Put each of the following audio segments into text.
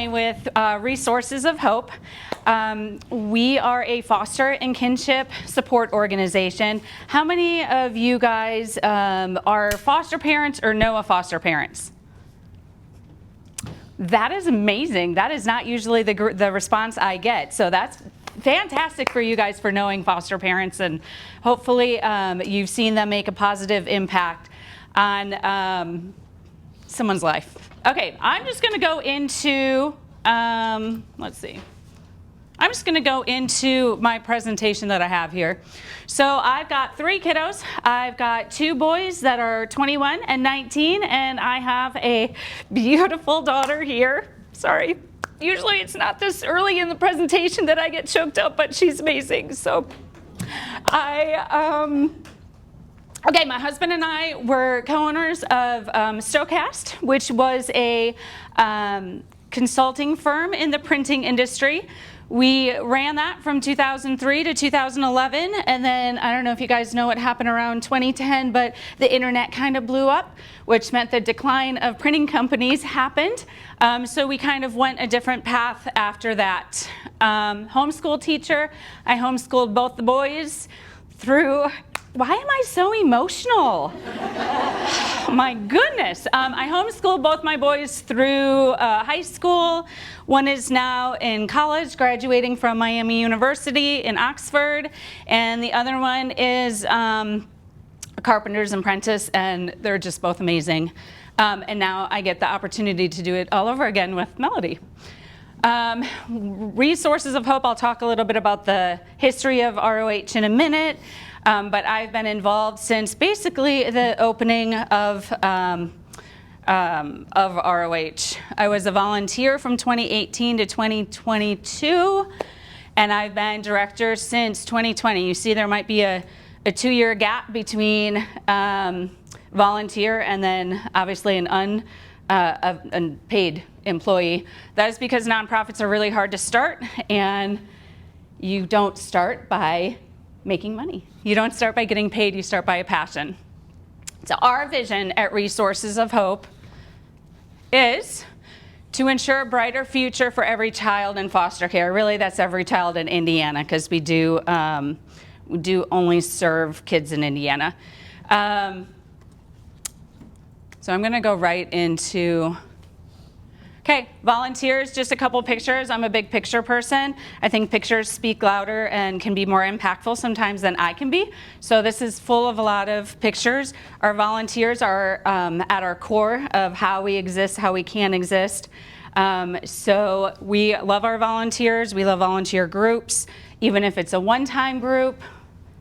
Renae with Resources of Hope. We are a foster and kinship support organization. How many of you guys are foster parents or know of foster parents? That is amazing. That is not usually the response I get. So that's fantastic for you guys for knowing foster parents, and hopefully you've seen them make a positive impact on someone's life. Okay, I'm just going to go into, let's see. I'm just going to go into my presentation that I have here. So I've got 3 kiddos. I've got 2 boys that are 21 and 19, and I have a beautiful daughter here. Sorry. Usually it's not this early in the presentation that I get choked up, but she's amazing. So okay, my husband and I were co-owners of Stocast, which was a consulting firm in the printing industry. We ran that from 2003 to 2011, and then I don't know if you guys know what happened around 2010, but the internet kind of blew up, which meant the decline of printing companies happened. So we kind of went a different path after that. Homeschool teacher, I homeschooled both the boys through. Why am I so emotional? My goodness. I homeschooled both my boys through high school. One is now in college, graduating from Miami University in Oxford, and the other one is a carpenter's apprentice, and they're just both amazing. And now I get the opportunity to do it all over again with Melody. Resources of Hope, I'll talk a little bit about the history of ROH in a minute. But I've been involved since basically the opening of ROH. I was a volunteer from 2018 to 2022, and I've been director since 2020. You see there might be a 2-year gap between volunteer and then obviously an unpaid employee. That is because nonprofits are really hard to start, and you don't start by making money. You don't start by getting paid, you start by a passion. So our vision at Resources of Hope is to ensure a brighter future for every child in foster care. Really, that's every child in Indiana, because we do only serve kids in Indiana. So I'm gonna go right into, okay, volunteers, just a couple pictures. I'm a big picture person. I think pictures speak louder and can be more impactful sometimes than I can be. So this is full of a lot of pictures. Our volunteers are at our core of how we exist, how we can exist. So we love our volunteers. We love volunteer groups, even if it's a one-time group.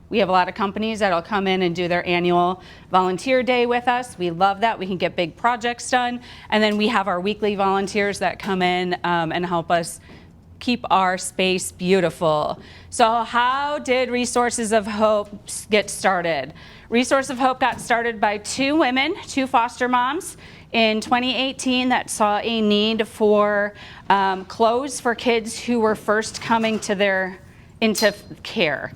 We have a lot of companies that'll come in and do their annual volunteer day with us. We love that. We can get big projects done. And then we have our weekly volunteers that come in and help us keep our space beautiful. So how did Resources of Hope get started? Resource of Hope got started by 2 women, 2 foster moms in 2018 that saw a need for clothes for kids who were first coming into care.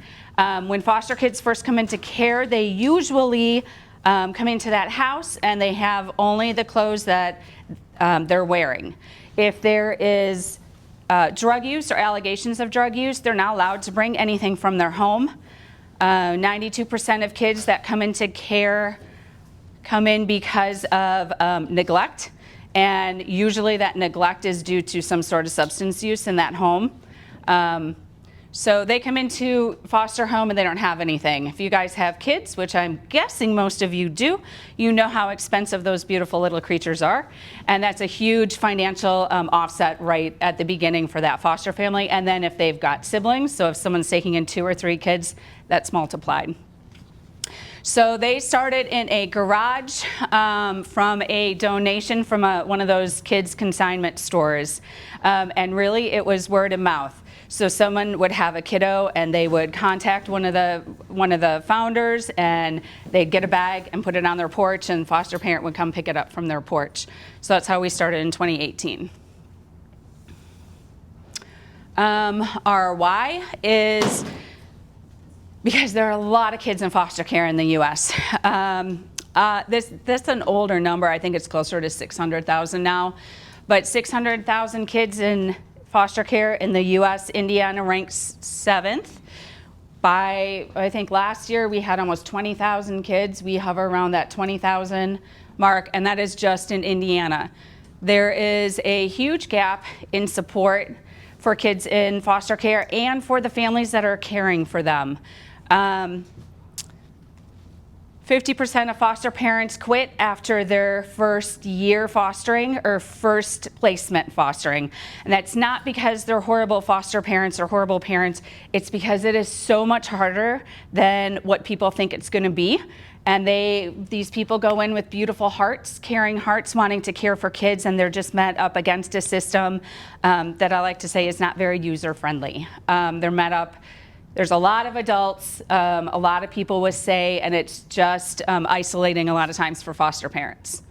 When foster kids first come into care, they usually come into that house and they have only the clothes that they're wearing. If there is drug use or allegations of drug use, they're not allowed to bring anything from their home. 92% of kids that come into care come in because of neglect, and usually that neglect is due to some sort of substance use in that home. So they come into foster home and they don't have anything. If you guys have kids, which I'm guessing most of you do, you know how expensive those beautiful little creatures are. And that's a huge financial offset right at the beginning for that foster family. And then if they've got siblings, so if someone's taking in 2 or 3 kids, that's multiplied. So they started in a garage from a donation from one of those kids' consignment stores. And really it was word of mouth. So someone would have a kiddo and they would contact one of the founders, and they'd get a bag and put it on their porch, and foster parent would come pick it up from their porch. So that's how we started in 2018. Our why is because there are a lot of kids in foster care in the U.S. This is an older number. I think it's closer to 600,000 now. but 600,000 kids in foster care in the US. Indiana ranks 7th. By, I think last year we had almost 20,000 kids. We hover around that 20,000 mark, and that is just in Indiana. There is a huge gap in support for kids in foster care and for the families that are caring for them. 50% of foster parents quit after their first year fostering or first placement fostering. And that's not because they're horrible foster parents or horrible parents. It's because it is so much harder than what people think it's going to be. And these people go in with beautiful hearts, caring hearts, wanting to care for kids, and they're just met up against a system that I like to say is not very user-friendly. They're met up. There's a lot of adults, a lot of people with say, and it's just isolating a lot of times for foster parents.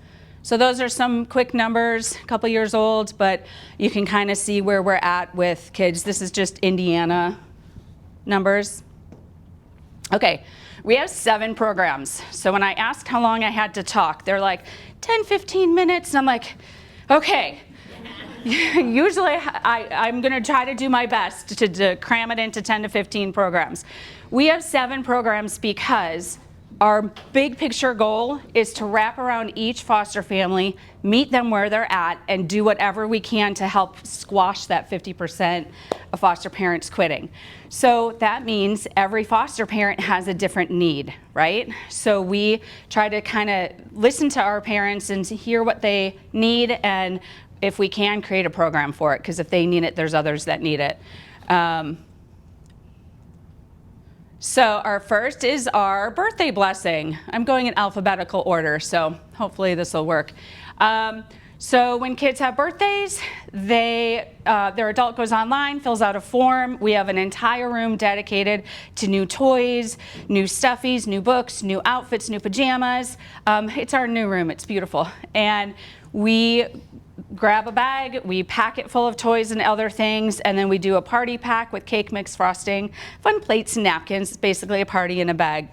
So those are some quick numbers, a couple years old, but you can kind of see where we're at with kids. This is just Indiana numbers. Okay, we have 7 programs. So when I asked how long I had to talk, they're like 10, 15 minutes, and I'm like, okay. Usually I'm going to try to do my best to cram it into 10 to 15 programs. We have 7 programs because our big picture goal is to wrap around each foster family, meet them where they're at, and do whatever we can to help squash that 50% of foster parents quitting. So that means every foster parent has a different need, right? So we try to kind of listen to our parents and to hear what they need, and if we can, create a program for it, because if they need it, there's others that need it. So our first is our birthday blessing. I'm going in alphabetical order, so hopefully this will work. So when kids have birthdays, their adult goes online, fills out a form. We have an entire room dedicated to new toys, new stuffies, new books, new outfits, new pajamas. It's our new room. It's beautiful. And we grab a bag, we pack it full of toys and other things, and then we do a party pack with cake mix, frosting, fun plates and napkins. It's basically a party in a bag.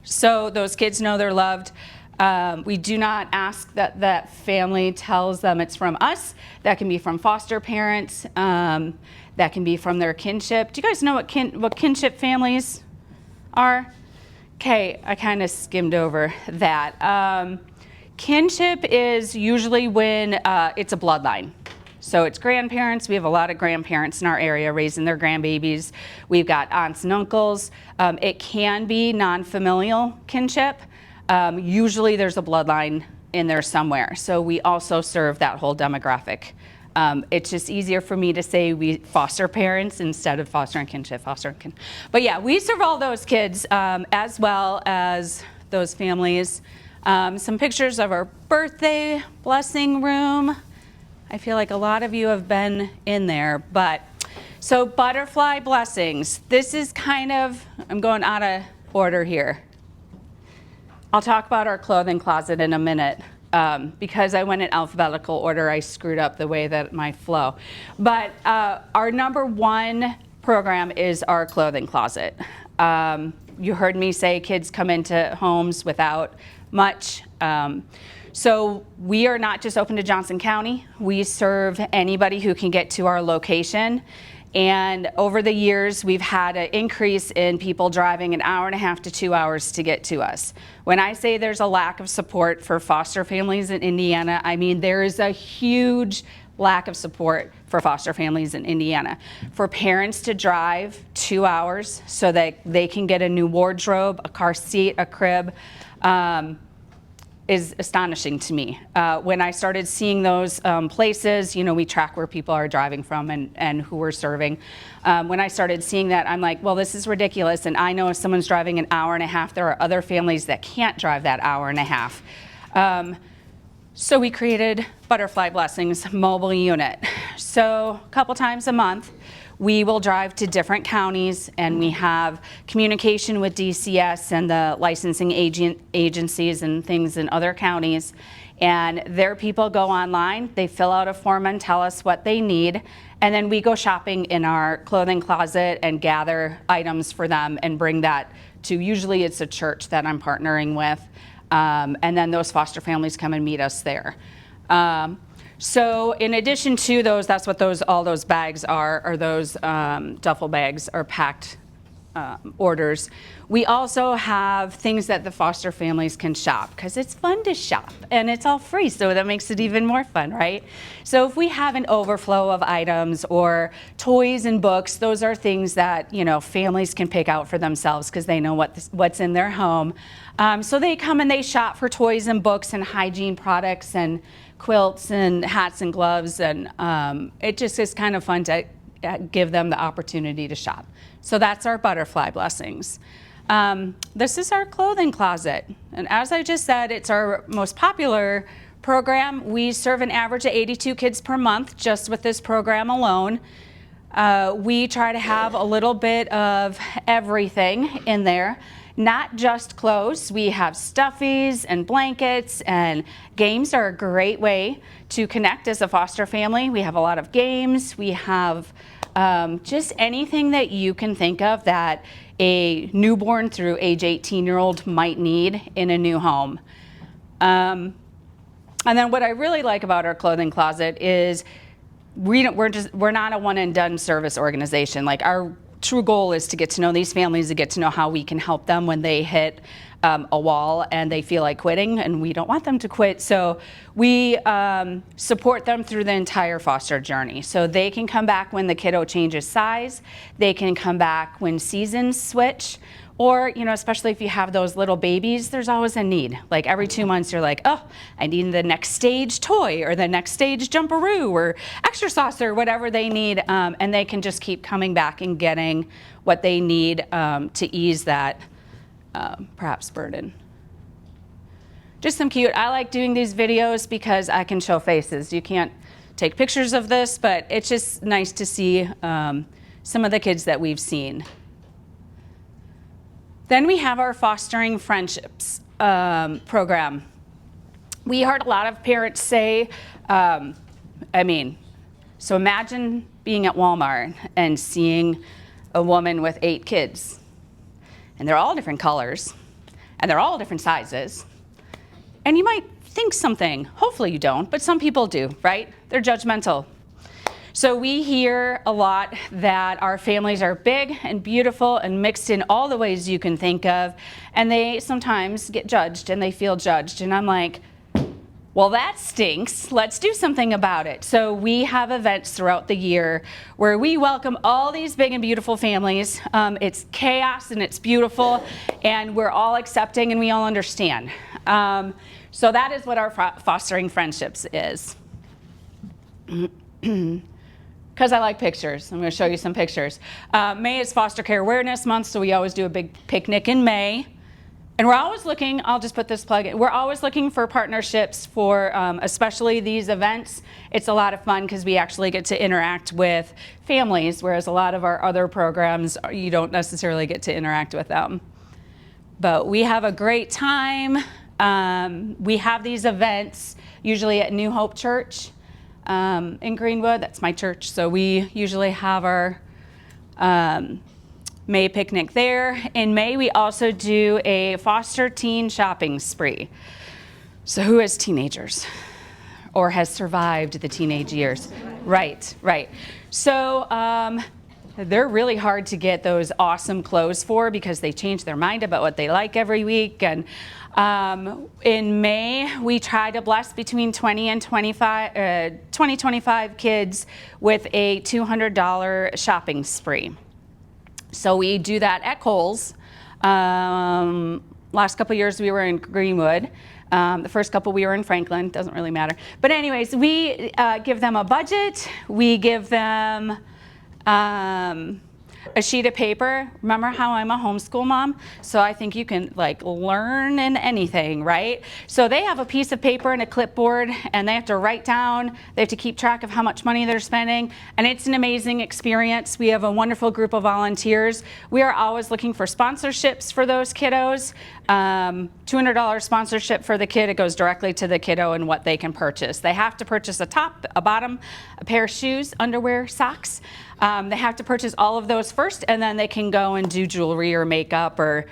So those kids know they're loved. We do not ask that that family tells them it's from us. That can be from foster parents. That can be from their kinship. Do you guys know what kinship families are? Okay, I kind of skimmed over that. Kinship is usually when it's a bloodline. So it's grandparents. We have a lot of grandparents in our area raising their grandbabies. We've got aunts and uncles. It can be non-familial kinship. Usually there's a bloodline in there somewhere. So we also serve that whole demographic. It's just easier for me to say we foster parents instead of foster and kinship, But yeah, we serve all those kids as well as those families. Some pictures of our birthday blessing room. I feel like a lot of you have been in there, but so butterfly blessings. This is kind of, I'm going out of order here. I'll talk about our clothing closet in a minute. Because I went in alphabetical order, I screwed up the way that my flow. But our number 1 program is our clothing closet. You heard me say kids come into homes without much. So we are not just open to Johnson County. We serve anybody who can get to our location. And over the years, we've had an increase in people driving an hour and a half to 2 hours to get to us. When I say there's a lack of support for foster families in Indiana, I mean there is a huge lack of support for foster families in Indiana. For parents to drive 2 hours so that they can get a new wardrobe, a car seat, a crib, is astonishing to me. When I started seeing those places, you know, we track where people are driving from and who we're serving. When I started seeing that, I'm like, well, this is ridiculous. And I know if someone's driving an hour and a half, there are other families that can't drive that hour and a half. So we created Butterfly Blessings mobile unit. So a couple times a month, we will drive to different counties, and we have communication with DCS and the licensing agencies and things in other counties. And their people go online, they fill out a form and tell us what they need, and then we go shopping in our clothing closet and gather items for them and bring that to, usually it's a church that I'm partnering with, and then those foster families come and meet us there. So in addition to those, that's what all those bags are those duffel bags are packed orders. We also have things that the foster families can shop because it's fun to shop and it's all free, so that makes it even more fun, right? So if we have an overflow of items or toys and books, those are things that, you know, families can pick out for themselves because they know what's in their home. So they come and they shop for toys and books and hygiene products and quilts and hats and gloves, and it just is kind of fun to give them the opportunity to shop. So that's our butterfly blessings. This is our clothing closet, and as I just said, it's our most popular program. We serve an average of 82 kids per month just with this program alone. We try to have a little bit of everything in there, not just clothes. We have stuffies and blankets, and games are a great way to connect as a foster family. We have a lot of games. We have just anything that you can think of that a newborn through age 18-year-old might need in a new home. And then what I really like about our clothing closet is we're not a one and done service organization. Like, our true goal is to get to know these families, to get to know how we can help them when they hit a wall and they feel like quitting, and we don't want them to quit. So we support them through the entire foster journey. So they can come back when the kiddo changes size, they can come back when seasons switch, or, you know, especially if you have those little babies, there's always a need. Like every 2 months you're like, oh, I need the next stage toy or the next stage jumperoo or extra sauce or whatever they need, and they can just keep coming back and getting what they need to ease that perhaps burden. Just some cute, I like doing these videos because I can show faces. You can't take pictures of this, but it's just nice to see some of the kids that we've seen. Then we have our Fostering Friendships program. We heard a lot of parents say, so imagine being at Walmart and seeing a woman with 8 kids, and they're all different colors, and they're all different sizes, and you might think something, hopefully you don't, but some people do, right? They're judgmental. So we hear a lot that our families are big and beautiful and mixed in all the ways you can think of, and they sometimes get judged and they feel judged. And I'm like, well, that stinks. Let's do something about it. So we have events throughout the year where we welcome all these big and beautiful families. It's chaos and it's beautiful, and we're all accepting and we all understand. So that is what our Fostering Friendships is. Because I like pictures. I'm going to show you some pictures. May is Foster Care Awareness Month, so we always do a big picnic in May. And we're always looking, I'll just put this plug in, we're always looking for partnerships for especially these events. It's a lot of fun because we actually get to interact with families, whereas a lot of our other programs, you don't necessarily get to interact with them. But we have a great time. We have these events usually at New Hope Church in Greenwood. That's my church. So we usually have our May picnic there. In May, we also do a foster teen shopping spree. So who has teenagers or has survived the teenage years? Right. So they're really hard to get those awesome clothes for because they change their mind about what they like every week. And in May, we try to bless between 20 and 25 kids with a $200 shopping spree. So we do that at Kohl's. Last couple years we were in Greenwood. The first couple we were in Franklin. Doesn't really matter. But anyways, we give them a budget. We give them a sheet of paper. Remember how I'm a homeschool mom? So I think you can like learn in anything, right? So they have a piece of paper and a clipboard, and they have to write down, they have to keep track of how much money they're spending, and it's an amazing experience. We have a wonderful group of volunteers. We are always looking for sponsorships for those kiddos. $200 sponsorship for the kid. It goes directly to the kiddo and what they can purchase. They have to purchase a top, a bottom, a pair of shoes, underwear, socks. They have to purchase all of those first, and then they can go and do jewelry or makeup or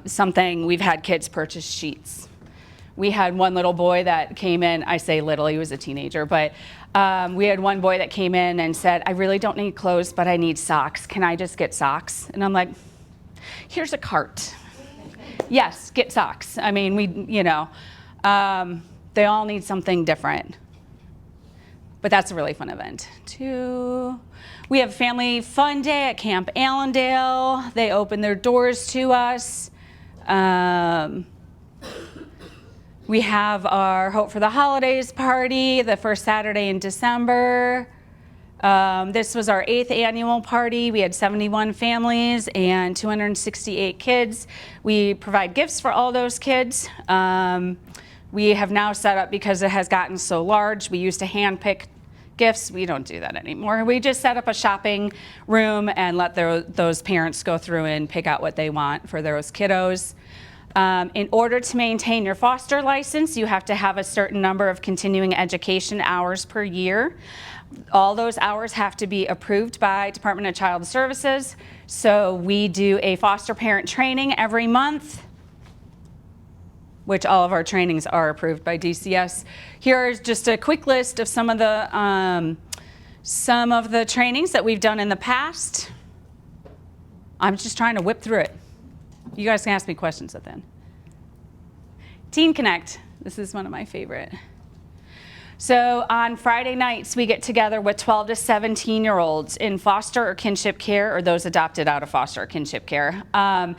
something. We've had kids purchase sheets We had one little boy that came in, I say little, he was a teenager, but we had one boy that came in and said, I really don't need clothes, but I need socks. Can I just get socks? And I'm like, here's a cart. Yes, get socks. I mean, they all need something different. But that's a really fun event. We have Family Fun Day at Camp Allendale. They open their doors to us. We have our Hope for the Holidays party, the first Saturday in December. This was our 8th annual party. We had 71 families and 268 kids. We provide gifts for all those kids. We have now set up, because it has gotten so large, we used to hand pick gifts. We don't do that anymore. We just set up a shopping room and let those parents go through and pick out what they want for those kiddos. In order to maintain your foster license, you have to have a certain number of continuing education hours per year. All those hours have to be approved by Department of Child Services. So we do a foster parent training every month, which all of our trainings are approved by DCS. Here's just a quick list of some of the trainings that we've done in the past. I'm just trying to whip through it. You guys can ask me questions at the end. Teen Connect. This is one of my favorite. So on Friday nights, we get together with 12 to 17-year-olds in foster or kinship care, or those adopted out of foster or kinship care, and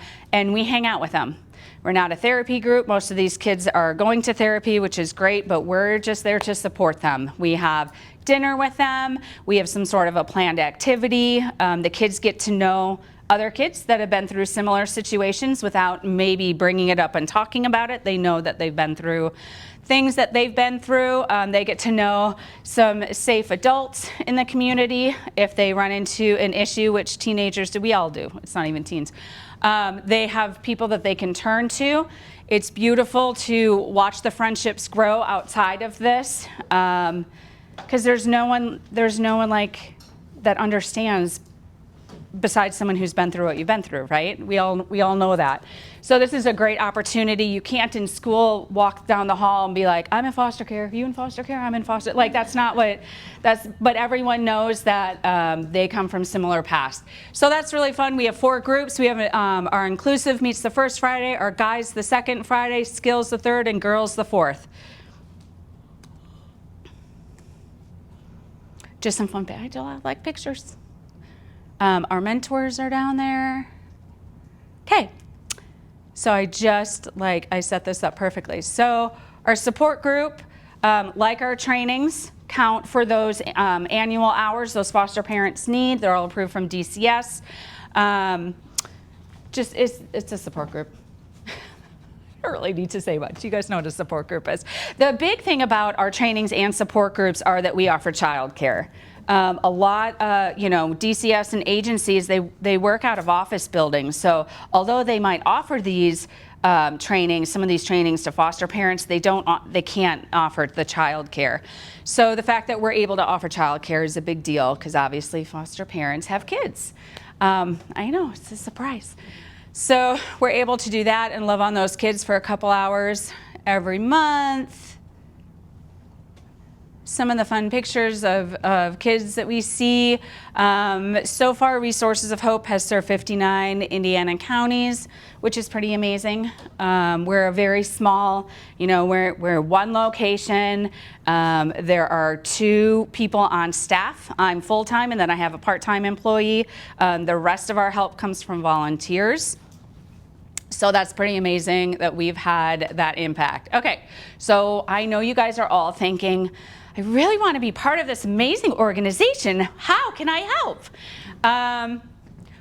we hang out with them. We're not a therapy group. Most of these kids are going to therapy, which is great, but we're just there to support them. We have dinner with them. We have some sort of a planned activity. The kids get to know other kids that have been through similar situations without maybe bringing it up and talking about it. They know that they've been through things that they've been through. They get to know some safe adults in the community. If they run into an issue, which teenagers do, we all do, it's not even teens. They have people that they can turn to. It's beautiful to watch the friendships grow outside of this, because there's no one like that understands besides someone who's been through what you've been through, right? We all know that. So this is a great opportunity. You can't in school walk down the hall and be like, I'm in foster care, you in foster care, I'm in foster, like but everyone knows that they come from similar past. So that's really fun. We have 4 groups. We have our inclusive meets the first Friday, our guys the second Friday, skills the third, and girls the fourth. Just some fun, I like pictures. Our mentors are down there. Okay, so I set this up perfectly. So our support group, like our trainings, count for those annual hours those foster parents need. They're all approved from DCS. It's a support group. I don't really need to say much. You guys know what a support group is. The big thing about our trainings and support groups are that we offer childcare. A lot, DCS and agencies, they work out of office buildings. So although they might offer these trainings, some of these trainings to foster parents, they can't offer the child care. So the fact that we're able to offer child care is a big deal, because obviously foster parents have kids. I know, it's a surprise. So we're able to do that and love on those kids for a couple hours every month. Some of the fun pictures of kids that we see. So far, Resources of Hope has served 59 Indiana counties, which is pretty amazing. We're a very small, we're one location. There are 2 people on staff. I'm full-time, and then I have a part-time employee. The rest of our help comes from volunteers. So that's pretty amazing that we've had that impact. Okay, so I know you guys are all thinking, I really want to be part of this amazing organization. How can I help?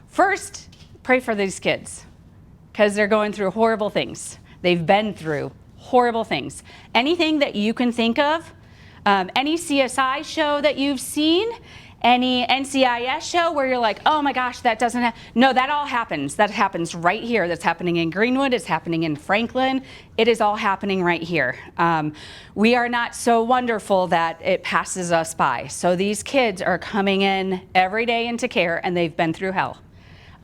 First, pray for these kids, because they're going through horrible things. They've been through horrible things. Anything that you can think of, any CSI show that you've seen, any NCIS show where you're like, oh my gosh, that doesn't happen. No, that all happens. That happens right here. That's happening in Greenwood. It's happening in Franklin. It is all happening right here. We are not so wonderful that it passes us by. So these kids are coming in every day into care, and they've been through hell.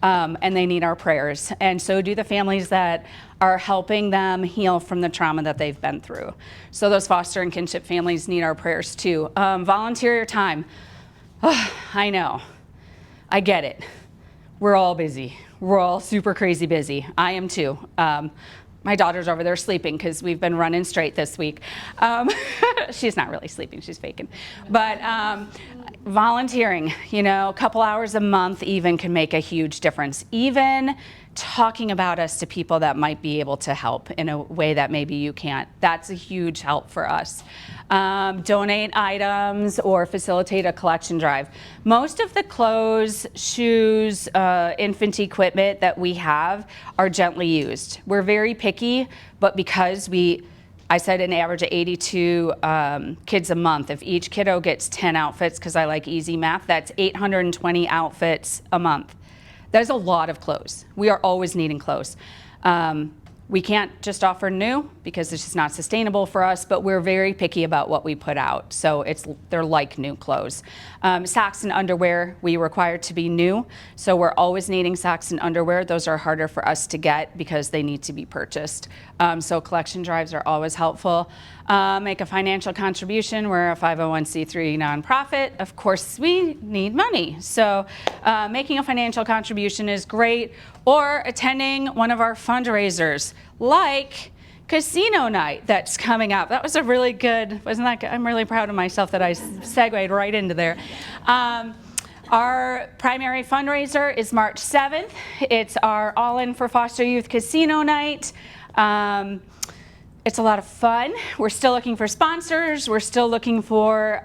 and they need our prayers. And so do the families that are helping them heal from the trauma that they've been through. So those foster and kinship families need our prayers too. Volunteer your time. Oh, I know, I get it. We're all busy. We're all super crazy busy. I am too. My daughter's over there sleeping because we've been running straight this week. She's not really sleeping, she's faking. But volunteering, you know, a couple hours a month even can make a huge difference. Even talking about us to people that might be able to help in a way that maybe you can't. That's a huge help for us. Donate items or facilitate a collection drive. Most of the clothes, shoes, infant equipment that we have are gently used. We're very picky, but because I said an average of 82 kids a month. If each kiddo gets 10 outfits, because I like easy math, that's 820 outfits a month. That is a lot of clothes. We are always needing clothes. We can't just offer new because it's just not sustainable for us, but we're very picky about what we put out. So they're like new clothes. Socks and underwear, we require to be new. So we're always needing socks and underwear. Those are harder for us to get because they need to be purchased. So collection drives are always helpful. Make a financial contribution. We're a 501c3 nonprofit. Of course, we need money. So making a financial contribution is great, or attending one of our fundraisers, like casino night that's coming up. That was a really good, wasn't that good? I'm really proud of myself that I segued right into there. Our primary fundraiser is March 7th. It's our All In for Foster Youth Casino Night. It's a lot of fun. We're still looking for sponsors. We're still looking for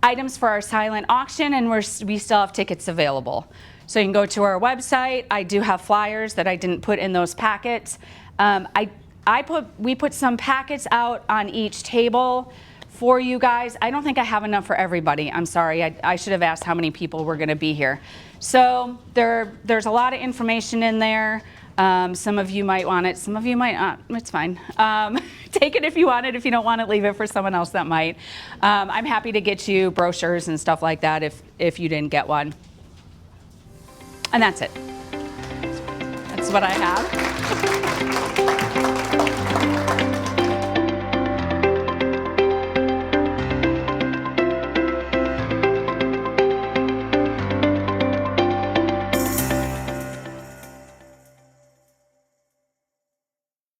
items for our silent auction, and we still have tickets available. So you can go to our website. I do have flyers that I didn't put in those packets. We put some packets out on each table for you guys. I don't think I have enough for everybody. I'm sorry. I should have asked how many people were going to be here. So there's a lot of information in there. Some of you might want it, some of you might not. It's fine. Take it if you want it. If you don't want it, leave it for someone else that might. I'm happy to get you brochures and stuff like that if you didn't get one. And that's it. That's what I have.